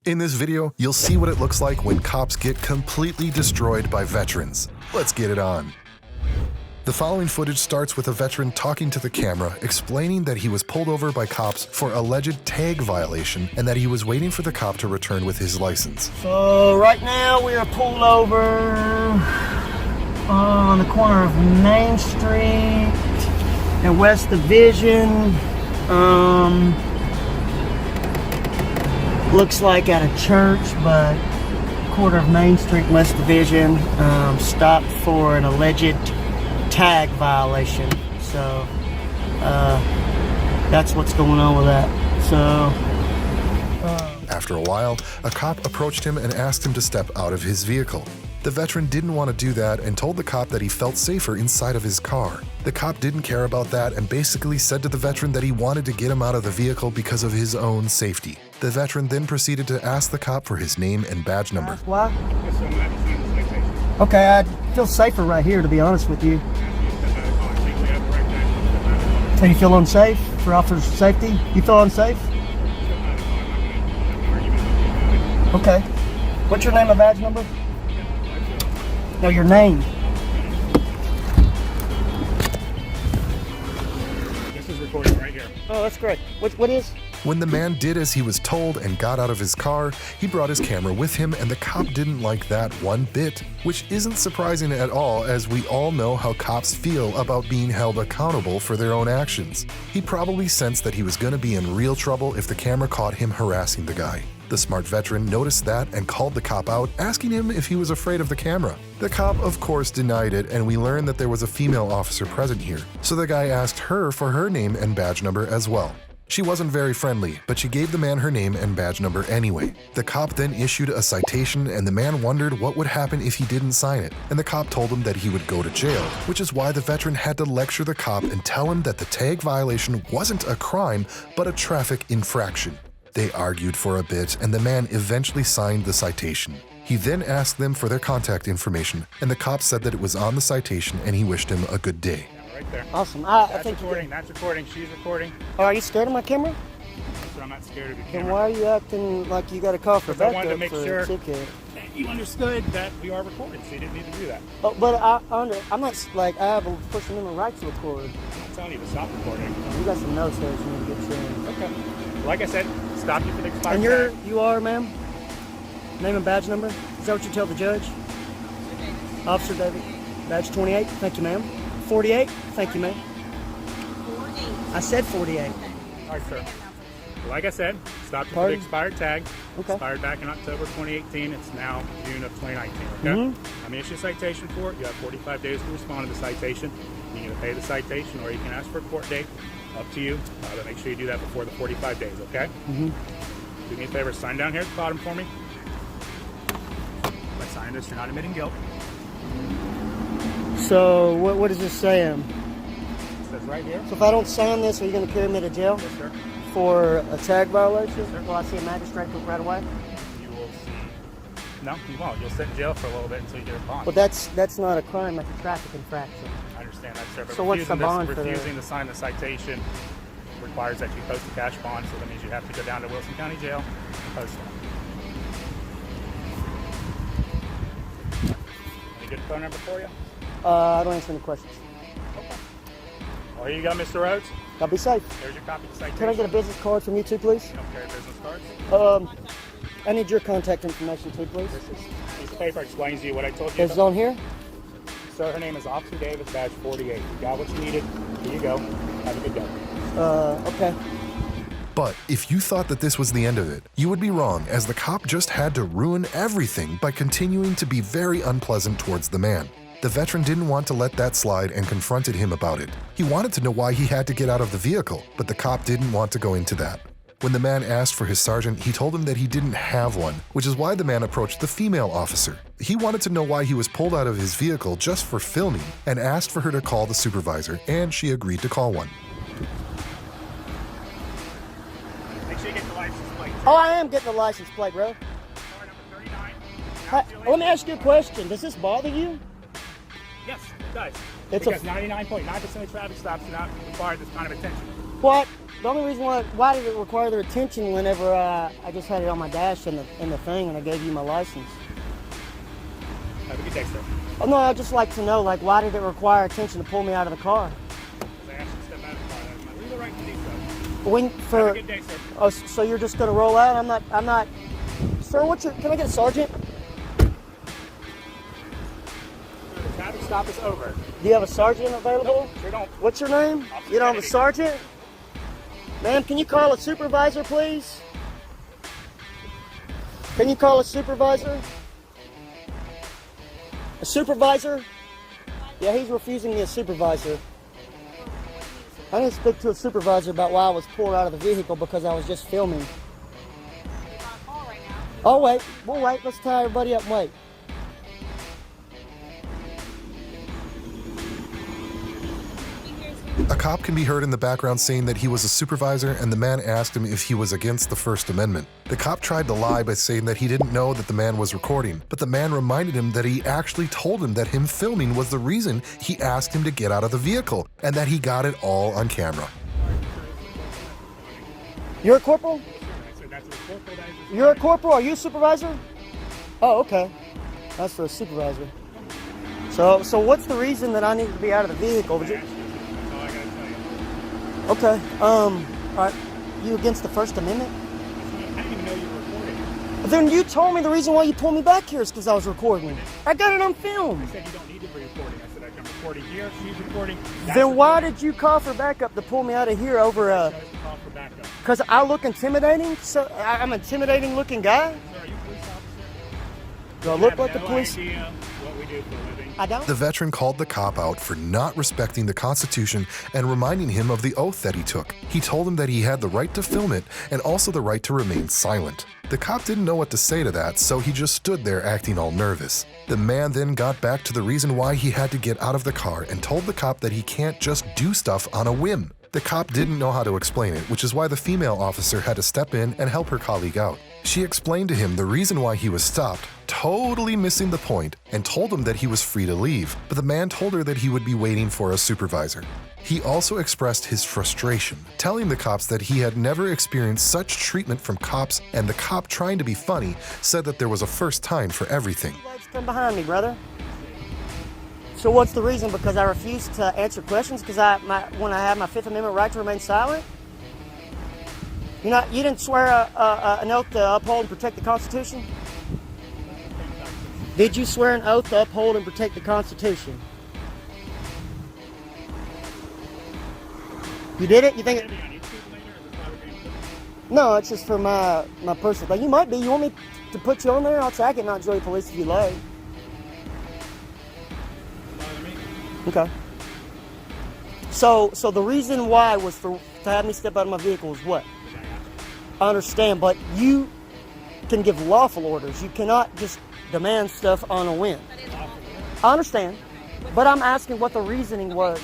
In this video, you'll see what it looks like when cops get completely destroyed by veterans. Let's get it on. The following footage starts with a veteran talking to the camera, explaining that he was pulled over by cops for alleged tag violation and that he was waiting for the cop to return with his license. So right now we are pulled over on the corner of Main Street and West Division. Looks like at a church, but corner of Main Street, West Division. Stopped for an alleged tag violation. So that's what's going on with that. So after a while, a cop approached him and asked him to step out of his vehicle. The veteran didn't want to do that and told the cop that he felt safer inside of his car. The cop didn't care about that and basically said to the veteran that he wanted to get him out of the vehicle because of his own safety. The veteran then proceeded to ask the cop for his name and badge number. Why? Okay, I feel safer right here, to be honest with you. So you feel unsafe for officer safety? You feel unsafe? Okay. What's your name and badge number? No, your name. This is recording right here. Oh, that's great. What is? When the man did as he was told and got out of his car, he brought his camera with him, and the cop didn't like that one bit, which isn't surprising at all, as we all know how cops feel about being held accountable for their own actions. He probably sensed that he was going to be in real trouble if the camera caught him harassing the guy. The smart veteran noticed that and called the cop out, asking him if he was afraid of the camera. The cop, of course, denied it, and we learned that there was a female officer present here, so the guy asked her for her name and badge number as well. She wasn't very friendly, but she gave the man her name and badge number anyway. The cop then issued a citation, and the man wondered what would happen if he didn't sign it, and the cop told him that he would go to jail, which is why the veteran had to lecture the cop and tell him that the tag violation wasn't a crime, but a traffic infraction. They argued for a bit, and the man eventually signed the citation. He then asked them for their contact information, and the cop said that it was on the citation and he wished him a good day. Right there. Awesome. That's recording. That's recording. She's recording. Oh, are you scared of my camera? So I'm not scared of the Then camera. why are you acting like you got a call for Because I backup wanted to make for sure a ticket? that you understood that we are recording, so you didn't need to do that. Oh, but I'm not like I have a First Amendment right to record. I'm telling you to stop recording. You got some notes there that you need to get through. Okay. Like I said, stop you for the expired And tag. you are, ma'am? Name and badge number? Is that what you tell the judge? Officer David. Badge 28. Thank you, ma'am. 48. Thank you, ma'am. I said 48. All right, sir. Like I said, stop you for the Pardon? expired tag. Okay. Expired back in October 2018. It's now June of 2019. Okay. I'm gonna issue a citation for it. You have 45 days to respond to the citation. You can either pay the citation or you can ask for a court date. Up to you. But make sure you do that before the 45 days. Okay. Do me a favor. Sign down here at the bottom for me. By signing this, you're not admitting guilt. So what is this saying? It says right here. So if I don't sign this, are you going to carry me to jail Yes, sir. for a tag violation? Yes, sir. Will I see a magistrate right away? You will see. No, you won't. You'll sit in jail for a little bit until you get a bond. Well, that's not a crime. That's a traffic infraction. I understand that, sir. But So what's the bond for that? refusing to sign the citation requires that you post a cash bond, so that means you have to go down to Wilson County Jail and post it. Any good phone number for you? I don't answer any questions. Okay. Well, here you go, Mr. Rhodes. Now be safe. Here's your copy of the citation. Can I get a business card from you too, please? You don't carry business cards? I need your contact information too, please. This piece of paper explains to you what I told you. Is it on here? Sir, her name is Officer Davis, badge 48. You got what you needed. Here you go. Have a good day. Okay. But if you thought that this was the end of it, you would be wrong, as the cop just had to ruin everything by continuing to be very unpleasant towards the man. The veteran didn't want to let that slide and confronted him about it. He wanted to know why he had to get out of the vehicle, but the cop didn't want to go into that. When the man asked for his sergeant, he told him that he didn't have one, which is why the man approached the female officer. He wanted to know why he was pulled out of his vehicle just for filming and asked for her to call the supervisor, and she agreed to call one. Make sure you get the license plate. Oh, I am getting the license plate, bro. Car number 39. Let me ask you a question. Does this bother you? Yes, it does. It's because 99.9% of traffic stops do not require this kind of attention. What? The only reason why did it require their attention whenever I just had it on my dash in the thing and I gave you my license? Have a good day, sir. Oh no, I'd just like to know, like, why did it require attention to pull me out of the car? I asked you to step out of the car. That's my legal right to do so. When for? Have a good day, sir. Oh, so you're just gonna roll out? I'm not. Sir, can I get a sergeant? The traffic stop is over. Do you have a sergeant available? Sure don't. What's your name? Officer You don't have a Kennedy. sergeant? Ma'am, can you call a supervisor, please? Can you call a supervisor? A supervisor? Yeah, he's refusing me a supervisor. I need to speak to a supervisor about why I was pulled out of the vehicle because I was just filming. Oh, wait. We'll wait. Let's tie everybody up and wait. A cop can be heard in the background saying that he was a supervisor, and the man asked him if he was against the First Amendment. The cop tried to lie by saying that he didn't know that the man was recording, but the man reminded him that he actually told him that him filming was the reason he asked him to get out of the vehicle, and that he got it all on camera. You're a corporal? I said that's a corporal that is You're a corporal? Are you a supervisor? Oh, okay. That's for a supervisor. So what's the reason that I need to be out of the vehicle? That's all I gotta tell you. Okay. All right. You against the First Amendment? I didn't even know you were recording. Then you told me the reason why you pulled me back here is because I was recording. I got it on film. I said you don't need to be recording. I said I'm recording here. She's recording. Then why did you call for backup to pull me out of here over I chose to call for backup. because I look intimidating? So I'm an intimidating looking guy? Sir, are you a police officer? Do I You look have like the no police? idea what we do for a living. I don't. The veteran called the cop out for not respecting the Constitution and reminding him of the oath that he took. He told him that he had the right to film it and also the right to remain silent. The cop didn't know what to say to that, so he just stood there acting all nervous. The man then got back to the reason why he had to get out of the car and told the cop that he can't just do stuff on a whim. The cop didn't know how to explain it, which is why the female officer had to step in and help her colleague out. She explained to him the reason why he was stopped, totally missing the point, and told him that he was free to leave, but the man told her that he would be waiting for a supervisor. He also expressed his frustration, telling the cops that he had never experienced such treatment from cops, and the cop, trying to be funny, said that there was a first time for everything. Legs come behind me, brother. So what's the reason? Because I refuse to answer questions? Because when I have my Fifth Amendment right to remain silent? You didn't swear an oath to uphold and protect the Constitution? Did you swear an oath to uphold and protect the Constitution? You did it? You think it? No, it's just for my personal thing. You might be. You want me to put you on there? I'll track it, not Joey Police if you like. Okay. So the reason why was to have me step out of my vehicle is what? I understand, but you can give lawful orders. You cannot just demand stuff on a whim. I understand, but I'm asking what the reasoning was.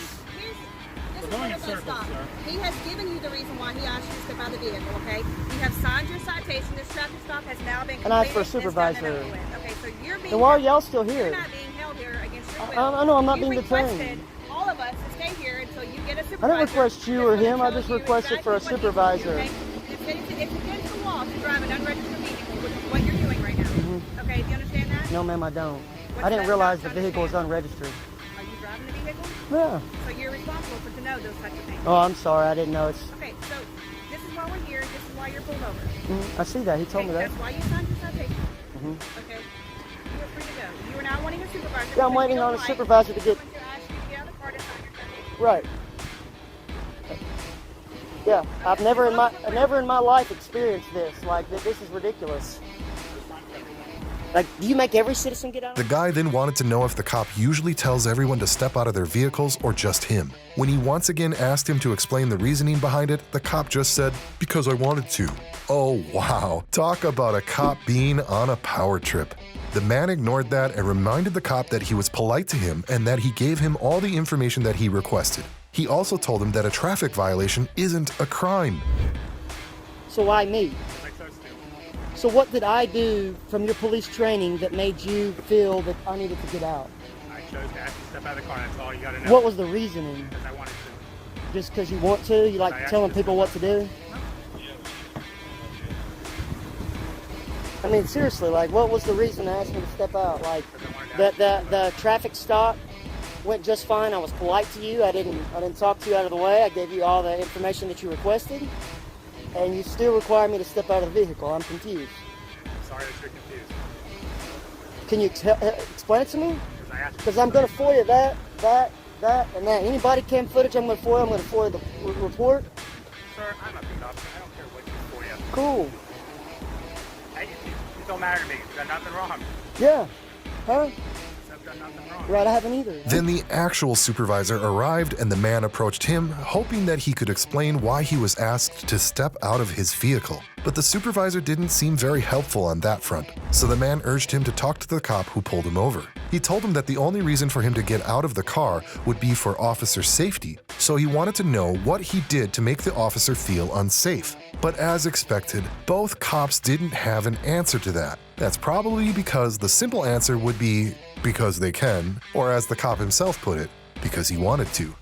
We're going in circles, sir. He has given you the reason why he asked you to step out of the vehicle, okay? You have signed your citation. This traffic stop has now been completed. And I asked for a It's done and supervisor. over with. Okay, so you're being Then why are held- y'all still You're here? not being held here against your will. I know I'm not You being requested detained. all of us to stay here until you get a supervisor. I didn't request you or that's him. I gonna just tell you requested for a exactly what he's supervisor. doing, okay? It's against the law to drive an unregistered vehicle, which is what you're doing right now. Okay, do you understand that? No, ma'am, I don't. What's I didn't that realize the about to vehicle was understand? unregistered. Are you driving the vehicle? Yeah. So you're responsible for to know those types of things. Oh, I'm sorry. I didn't know. It's. Okay, so this is why we're here. This is why you're pulled over. I see that. He told me that. That's why you signed your citation. Okay, you are free to go. You are now wanting a supervisor. Yeah, I'm because waiting you on don't a like supervisor to get. someone to ask you to get out of the car to sign your citation. Right. Yeah, I've never in my life experienced this. Like, this is ridiculous. Like, do you make every citizen get out? The guy then wanted to know if the cop usually tells everyone to step out of their vehicles or just him. When he once again asked him to explain the reasoning behind it, the cop just said, "Because I wanted to." Oh wow, talk about a cop being on a power trip. The man ignored that and reminded the cop that he was polite to him and that he gave him all the information that he requested. He also told him that a traffic violation isn't a crime. So why me? Like those two. So what did I do from your police training that made you feel that I needed to get out? I chose to ask you to step out of the car. That's all you got to know. What was the reasoning? Because I wanted to. Just because you want to? You like telling people what to do? I mean, seriously, like, what was the reason to ask me to step out? Like, the traffic stop went just fine. I was polite to you. I didn't talk to you out of the way. I gave you all the information that you requested, and you still require me to step out of the vehicle. I'm confused. Sorry that you're confused. Can you explain it to me? Because I'm going to FOIA that, and that. Any body cam footage I'm going to FOIA. I'm going to FOIA the report. Sir, I'm a beat officer. I don't care what you for you. Cool. Hey, it don't matter to me. You've done nothing wrong. Yeah. Huh? I've done nothing wrong. Right, I haven't either. Then the actual supervisor arrived and the man approached him, hoping that he could explain why he was asked to step out of his vehicle. But the supervisor didn't seem very helpful on that front, so the man urged him to talk to the cop who pulled him over. He told him that the only reason for him to get out of the car would be for officer safety, so he wanted to know what he did to make the officer feel unsafe. But as expected, both cops didn't have an answer to that. That's probably because the simple answer would be because they can, or as the cop himself put it, because he wanted to.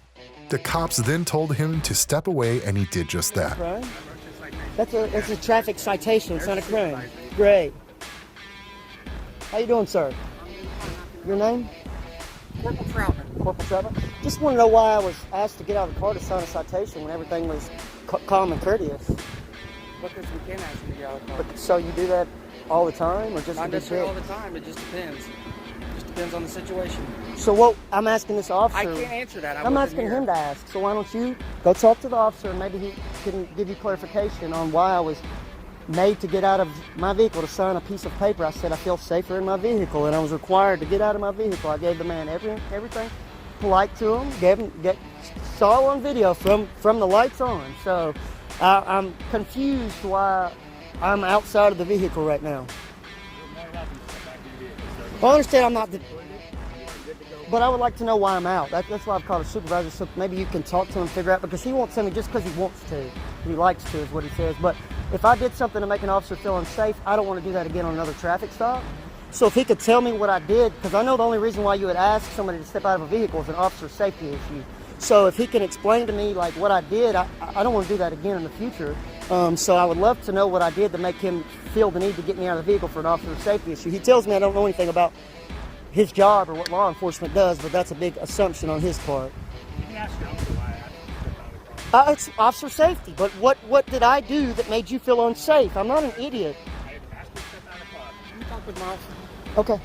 The cops then told him to step away, and he did just that. Right? That's a traffic citation. It's not a crime. Great. How you doing, sir? Your name? Corporal Troutman. Corporal Troutman. Just want to know why I was asked to get out of the car to sign a citation when everything was calm and courteous. Because we can ask you to get out of the car. But, so you do that all the time, or just Not a big necessarily all bit? the time. It just depends. Just depends on the situation. So what? I'm asking this officer. I can't answer that. I'm asking him to ask. So why don't you go talk to the officer and maybe he can give you clarification on why I was made to get out of my vehicle to sign a piece of paper. I said I feel safer in my vehicle and I was required to get out of my vehicle. I gave the man everything polite to him. Saw on video from the lights on. So I'm confused why I'm outside of the vehicle right now. I understand I'm not but I would like to know why I'm out. That's why I've called a supervisor, so maybe you can talk to him and figure out, because he won't send me just because he wants to. He likes to is what he says. But if I did something to make an officer feel unsafe, I don't want to do that again on another traffic stop. So if he could tell me what I did, because I know the only reason why you would ask somebody to step out of a vehicle is an officer safety issue. So if he can explain to me like what I did, I don't want to do that again in the future. So I would love to know what I did to make him feel the need to get me out of the vehicle for an officer safety issue. He tells me I don't know anything about his job or what law enforcement does, but that's a big assumption on his part. You can ask your officer why I asked you to step out of the car. It's officer safety, but what did I do that made you feel unsafe? I'm not an idiot. I didn't ask you to step out of the car. Let me talk with my officer. Okay.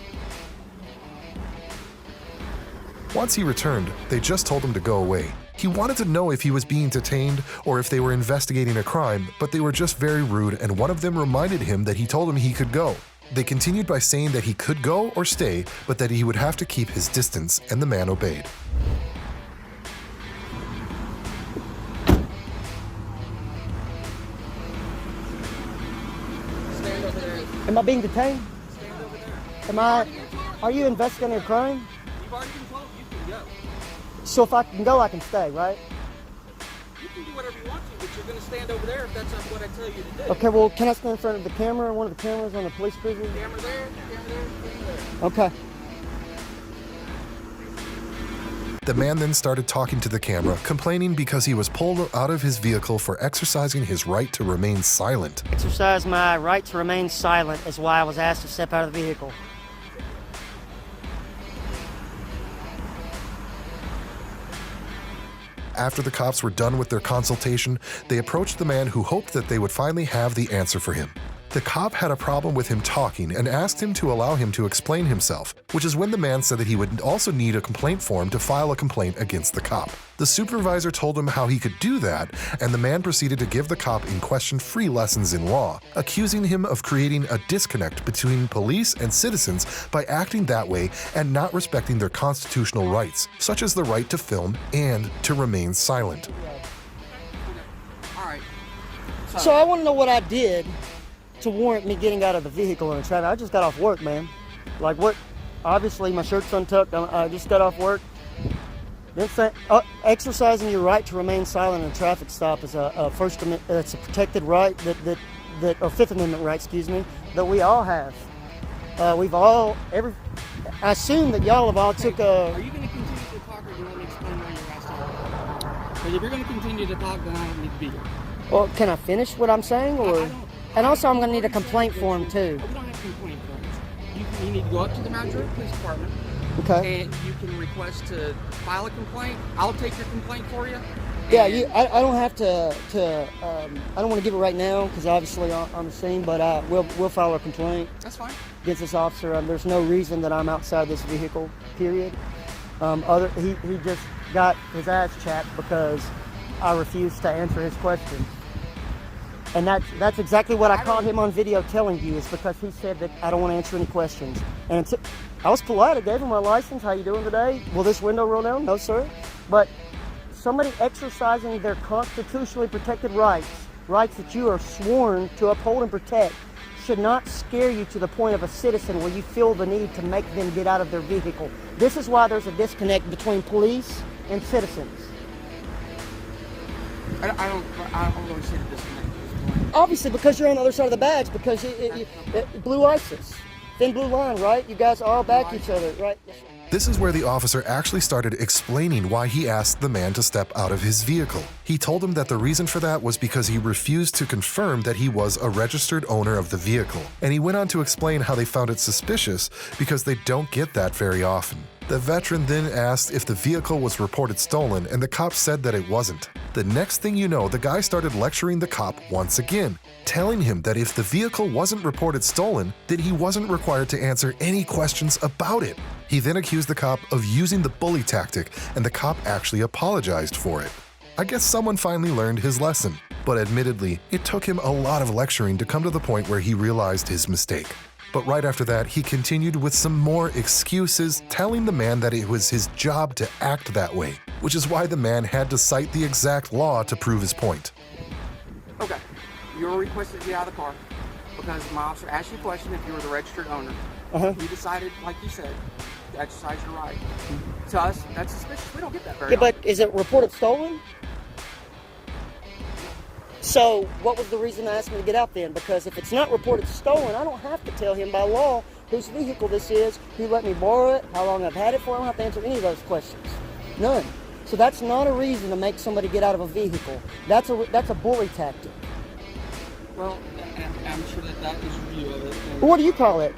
Once he returned, they just told him to go away. He wanted to know if he was being detained or if they were investigating a crime, but they were just very rude, and one of them reminded him that he told him he could go. They continued by saying that he could go or stay, but that he would have to keep his distance, and the man obeyed. Stand over there. Am I being detained? Stand over there. Are you investigating a crime? You've already been told you can go. So if I can go, I can stay, right? You can do whatever you want to, but you're going to stand over there if that's what I tell you to do. Okay, well, can I stand in front of the camera, one of the cameras on the police cruiser? Camera there, camera there, camera there. Okay. The man then started talking to the camera, complaining because he was pulled out of his vehicle for exercising his right to remain silent. Exercise my right to remain silent is why I was asked to step out of the vehicle. After the cops were done with their consultation, they approached the man who hoped that they would finally have the answer for him. The cop had a problem with him talking and asked him to allow him to explain himself, which is when the man said that he would also need a complaint form to file a complaint against the cop. The supervisor told him how he could do that, and the man proceeded to give the cop in question free lessons in law, accusing him of creating a disconnect between police and citizens by acting that way and not respecting their constitutional rights, such as the right to film and to remain silent. All right. So I want to know what I did to warrant me getting out of the vehicle in a traffic. I just got off work, man. Like what? Obviously, my shirt's untucked. I just got off work. Exercising your right to remain silent in a traffic stop is it's a protected right or Fifth Amendment right, that we all have. I assume that y'all have all took a. Are you going to continue to talk or do you want me to explain where you're at? Because if you're going to continue to talk, then I don't need to be here. Well, can I finish what I'm saying, or? And also, I'm going to need a complaint form too. We don't have complaint forms. You need to go up to the Mount Druitt Police Department. Okay. And you can request to file a complaint. I'll take your complaint for you. Yeah, I don't have to I don't want to give it right now because obviously on the scene, but we'll file a complaint. That's fine. Against this officer. There's no reason that I'm outside this vehicle, period. He just got his ass chapped because I refused to answer his questions. And that's exactly what I caught him on video telling you, is because he said that I don't want to answer any questions. And I was polite. I gave him my license. How you doing today? Will this window roll down? No, sir. But somebody exercising their constitutionally protected rights that you are sworn to uphold and protect, should not scare you to the point of a citizen where you feel the need to make them get out of their vehicle. This is why there's a disconnect between police and citizens. I don't really see the disconnect. Obviously, because you're on the other side of the badge, because blue ISIS, thin blue line, right? You guys all back each other, right? This is where the officer actually started explaining why he asked the man to step out of his vehicle. He told him that the reason for that was because he refused to confirm that he was a registered owner of the vehicle. And he went on to explain how they found it suspicious because they don't get that very often. The veteran then asked if the vehicle was reported stolen, and the cop said that it wasn't. The next thing you know, the guy started lecturing the cop once again, telling him that if the vehicle wasn't reported stolen, then he wasn't required to answer any questions about it. He then accused the cop of using the bully tactic, and the cop actually apologized for it. I guess someone finally learned his lesson, but admittedly, it took him a lot of lecturing to come to the point where he realized his mistake. But right after that, he continued with some more excuses, telling the man that it was his job to act that way, which is why the man had to cite the exact law to prove his point. Okay, you were requested to get out of the car because my officer asked you a question if you were the registered owner. You decided, like you said, to exercise your right. To us, that's suspicious. We don't get that very often. But is it reported stolen? So what was the reason to ask me to get out then? Because if it's not reported stolen, I don't have to tell him by law whose vehicle this is, who let me borrow it, how long I've had it for. I don't have to answer any of those questions. None. So that's not a reason to make somebody get out of a vehicle. That's a bully tactic. Well, I'm sure that is your view of it. What do you call it?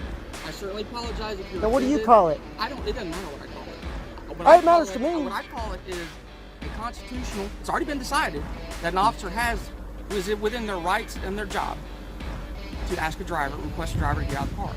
I certainly apologize if you're Now, what do you call it? It doesn't matter what I call it. It matters to me. What I call it is a constitutional, it's already been decided that an officer is within their rights and their job to ask request a driver to get out of the car.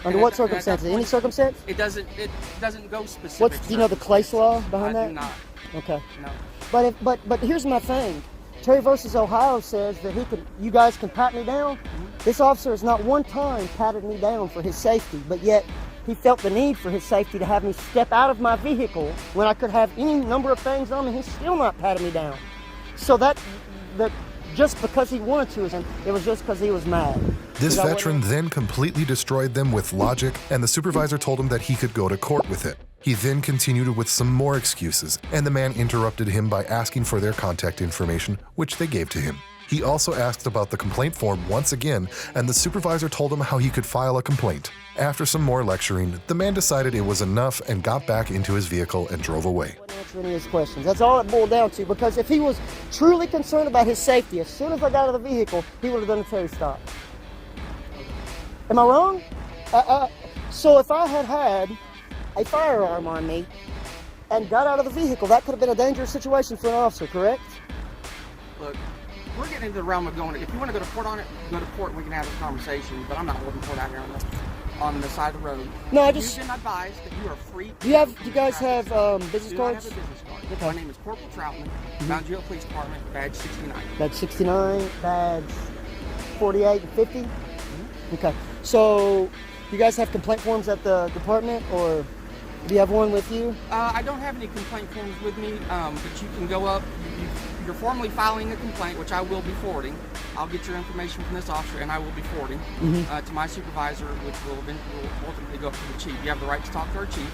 Under what circumstances? Any circumstance? It doesn't go specific. Do you know the case law behind that? I do not. Okay. No. But here's my thing. Terry versus Ohio says that you guys can pat me down. This officer has not one time patted me down for his safety, but yet he felt the need for his safety to have me step out of my vehicle when I could have any number of things on me. He's still not patting me down. So that just because he wanted to, it was just because he was mad. This veteran then completely destroyed them with logic, and the supervisor told him that he could go to court with it. He then continued with some more excuses, and the man interrupted him by asking for their contact information, which they gave to him. He also asked about the complaint form once again, and the supervisor told him how he could file a complaint. After some more lecturing, the man decided it was enough and got back into his vehicle and drove away. I didn't answer any of his questions. That's all it boiled down to, because if he was truly concerned about his safety, as soon as I got out of the vehicle, he would have done a Terry stop. Am I wrong? So if I had a firearm on me and got out of the vehicle, that could have been a dangerous situation for an officer, correct? Look, we're getting into the realm of going, if you want to go to court on it, go to court and we can have this conversation, but I'm not holding court out here on the side of the road. No, You've been advised that you are free. Do you guys have business cards? I have a business card. Okay. My name is Corporal Troutman, Mount Druitt Police Department, badge 69. Badge 69, badge 48 and 50? Okay. So, you guys have complaint forms at the department, or do you have one with you? I don't have any complaint forms with me, but you can go up. you're formally filing a complaint, which I will be forwarding. I'll get your information from this officer, and I will be forwarding to my supervisor, which will ultimately go up to the chief. You have the right to talk to our chief,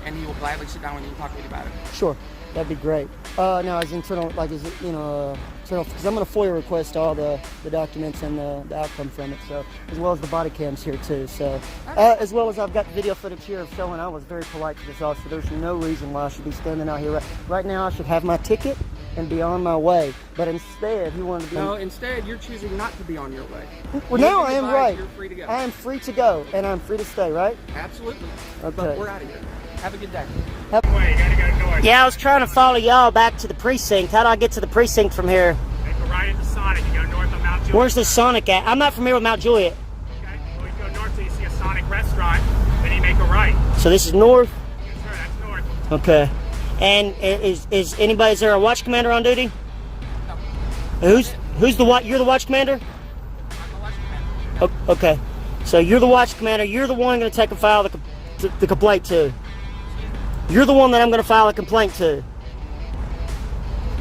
and he will gladly sit down with you and talk with you about it. Sure, that'd be great. Now, as internal, like, is it, you know, because I'm going to FOIA request all the documents and the outcome from it, so, as well as the body cams here, too. So, as well as I've got video footage here of showing I was very polite to this officer. There's no reason why I should be standing out here. Right now, I should have my ticket and be on my way, but instead, he wanted to be... No, instead, you're choosing not to be on your way. Well, now I am right. You're free to go. I am free to go, and I'm free to stay, right? Absolutely. Okay. But we're out of here. Have a good day. You gotta go north. Yeah, I was trying to follow y'all back to the precinct. How do I get to the precinct from here? Make a right into Sonic. You go north of Mount Juliet. Where's the Sonic at? I'm not familiar with Mount Juliet. Okay. Well, you go north till you see a Sonic restaurant. Then you make a right. So this is north? Yes, sir. That's north. Okay. And is there a watch commander on duty? No. Who's the watch? You're the watch commander? I'm the watch commander. Okay. So you're the watch commander. You're the one going to take and file the complaint to. You're the one that I'm going to file a complaint to.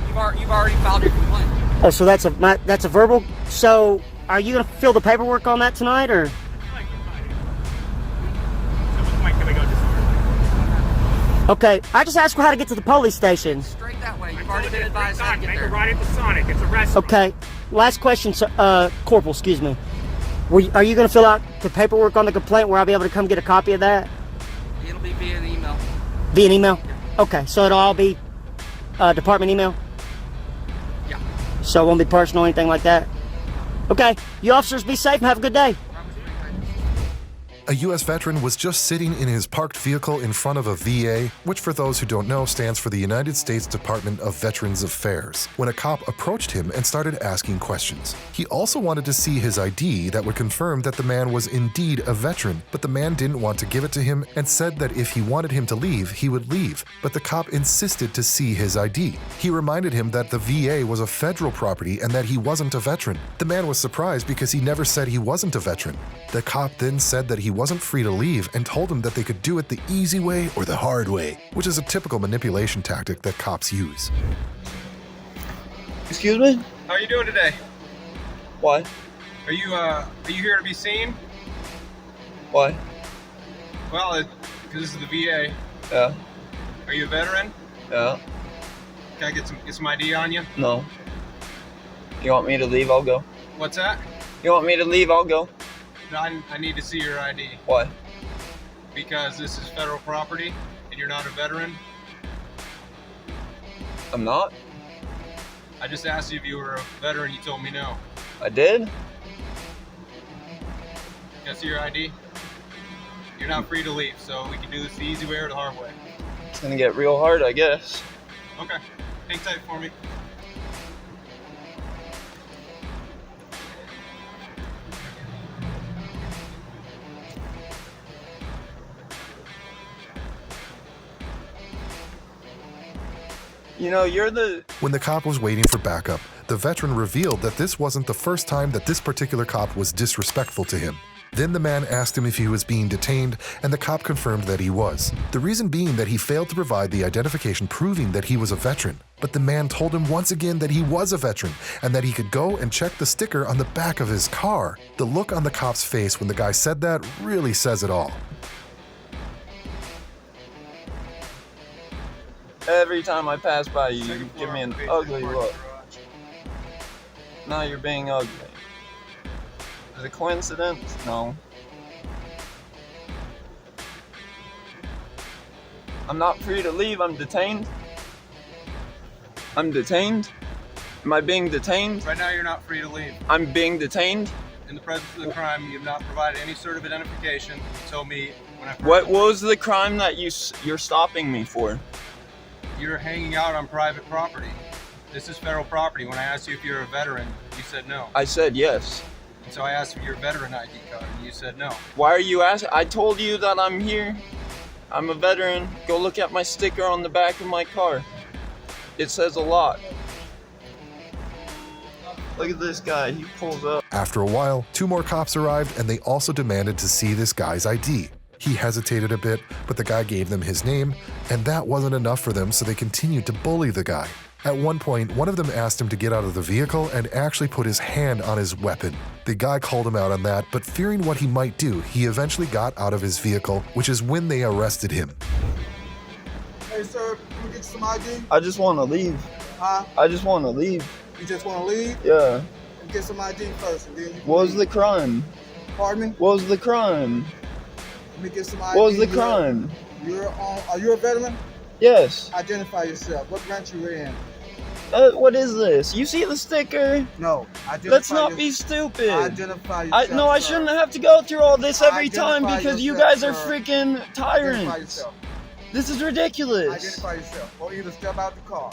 You've already filed your complaint. Oh, so that's a verbal. So are you going to fill the paperwork on that tonight, or? Okay, I just asked for how to get to the police station. Straight that way. You've already been advised how to get Make a there. right into Sonic. It's a restaurant. Okay, last question, Corporal, excuse me. Are you going to fill out the paperwork on the complaint where I'll be able to come get a copy of that? It'll be via an email. Via an email? Okay, so it'll all be department email? Yeah. So it won't be personal or anything like that? Okay, you officers be safe and have a good day. A U.S. veteran was just sitting in his parked vehicle in front of a VA, which for those who don't know stands for the United States Department of Veterans Affairs, when a cop approached him and started asking questions. He also wanted to see his ID that would confirm that the man was indeed a veteran, but the man didn't want to give it to him and said that if he wanted him to leave, he would leave. But the cop insisted to see his ID. He reminded him that the VA was a federal property and that he wasn't a veteran. The man was surprised because he never said he wasn't a veteran. The cop then said that he wasn't free to leave and told him that they could do it the easy way or the hard way, which is a typical manipulation tactic that cops use. Excuse me? How are you doing today? Why? Are you here to be seen? Why? Well, because this is the VA. Yeah. Are you a veteran? Yeah. Can I get some ID on you? No. You want me to leave? I'll go. What's that? You want me to leave? I'll go. No, I need to see your ID Why? because this is federal property and you're not a veteran. I'm not. I just asked you if you were a veteran. You told me no. I did? Can I see your ID? You're not free to leave, so we can do this the easy way or the hard way. It's gonna get real hard, I guess. Okay. Hang tight for me. You know, you're the... When the cop was waiting for backup, the veteran revealed that this wasn't the first time that this particular cop was disrespectful to him. Then the man asked him if he was being detained, and the cop confirmed that he was. The reason being that he failed to provide the identification proving that he was a veteran. But the man told him once again that he was a veteran, and that he could go and check the sticker on the back of his car. The look on the cop's face when the guy said that really says it all. Every time I pass by you, you give me an ugly look. Now you're being ugly. Is it a coincidence? No. I'm not free to leave. I'm detained. I'm detained? Am I being detained? Right now, you're not free to leave. I'm being detained? In the presence of the crime, you have not provided any sort of identification. You told me when I first What was the crime that you're stopping me for? You're hanging out on private property. This is federal property. When I asked you if you're a veteran, you said no. I said yes. And so I asked for your veteran ID card, and you said no. Why are you asking? I told you that I'm here. I'm a veteran. Go look at my sticker on the back of my car. It says a lot. Look at this guy. He pulls up. After a while, 2 more cops arrived and they also demanded to see this guy's ID. He hesitated a bit, but the guy gave them his name, and that wasn't enough for them, so they continued to bully the guy. At one point, one of them asked him to get out of the vehicle and actually put his hand on his weapon. The guy called him out on that, but fearing what he might do, he eventually got out of his vehicle, which is when they arrested him. Hey, sir, can we get you some ID? I just want to leave. Huh? I just want to leave. You just want to leave? Yeah. Get some ID first, and then you can What was leave. the crime? Pardon me? What was the crime? Let me get some ID. What was the crime? Are you a veteran? Yes. Identify yourself. What branch you were in? What is this? You see the sticker? No. Identify Let's not be stupid. Identify yourself. No, I shouldn't have to go through all this every time Identify because you yourself, guys are sir. freaking Identify tyrants. yourself. This is ridiculous. Identify yourself. Or either step out the car.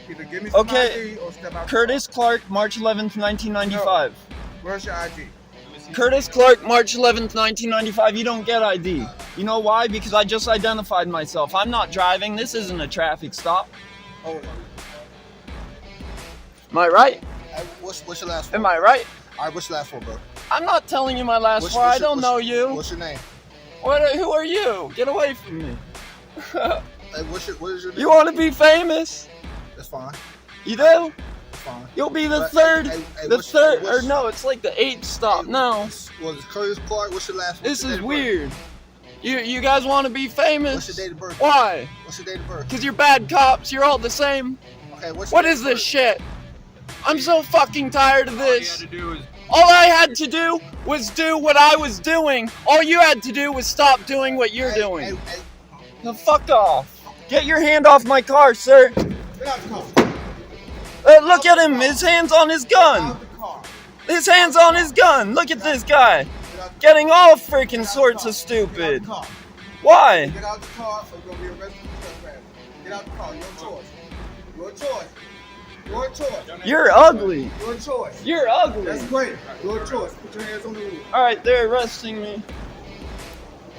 Either give me some Okay. ID or step out Curtis Clark, March 11th, 1995. the car. Where's your ID? Curtis Clark, March 11th, 1995. You don't get ID. You know why? Because I just identified myself. I'm not driving. This isn't a traffic stop. Hold on. Am I right? What's your last four? Am I right? All right, what's your last four, bro? I'm not telling you my last four. I don't know you. What's your name? Who are you? Get away from me. Hey, what is your name? You want to be famous? That's fine. You do? That's fine. You'll be the But, third, hey, the what's- third, what's- or no, it's like the 8th stop. No, Was it Curtis Clark? What's your last? this what's your is date of birth? weird. You guys want to be famous? What's your date of birth? Why? What's your date of birth? Because you're bad cops. You're all the same. Okay, what's What your is date of this birth? shit? I'm so fucking tired of All you had this. to do is All I had to do was do what I was doing. All you had to do was stop doing what you're Hey, doing. hey, Now fuck off. Get your hand off my car, sir. get out the car. Look at him. His hand's on his gun. Out the car. His hand's on his gun. Look at this guy. Get out the Getting all freaking sorts of Get out stupid. the car. Why? Get out the car, or you're gonna be arrested for trespassing. Get out the car. Your choice. Your choice. Your choice. You're ugly. Your choice. You're ugly. That's great. Your choice. Put your hands on the wheel. Alright, they're arresting me.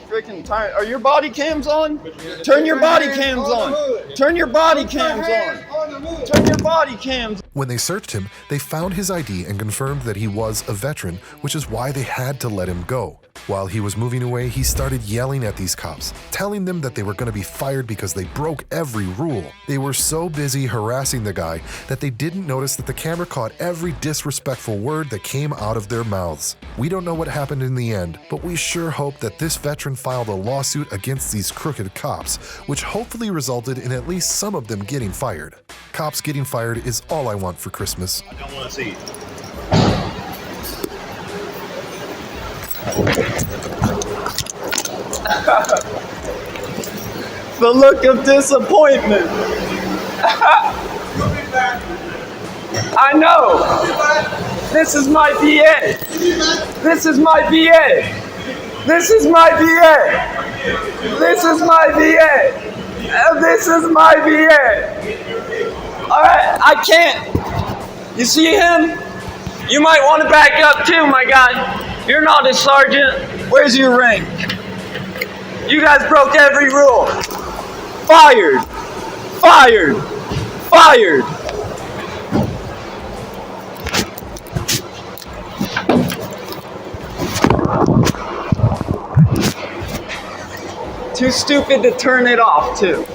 Freaking tired. Are your body cams on? Turn your body cams on. Turn your body cams on. Turn your body cams. When they searched him, they found his ID and confirmed that he was a veteran, which is why they had to let him go. While he was moving away, he started yelling at these cops, telling them that they were going to be fired because they broke every rule. They were so busy harassing the guy that they didn't notice that the camera caught every disrespectful word that came out of their mouths. We don't know what happened in the end, but we sure hope that this veteran filed a lawsuit against these crooked cops, which hopefully resulted in at least some of them getting fired. Cops getting fired is all I want for Christmas. I don't want to see it. The look of disappointment. I know. This is my VA. This is my VA. This is my VA. This is my VA. This is my VA. Alright, I can't. You see him? You might want to back up too, my guy. You're not a sergeant. Where's your rank? You guys broke every rule. Fired. Fired. Fired. Too stupid to turn it off, too.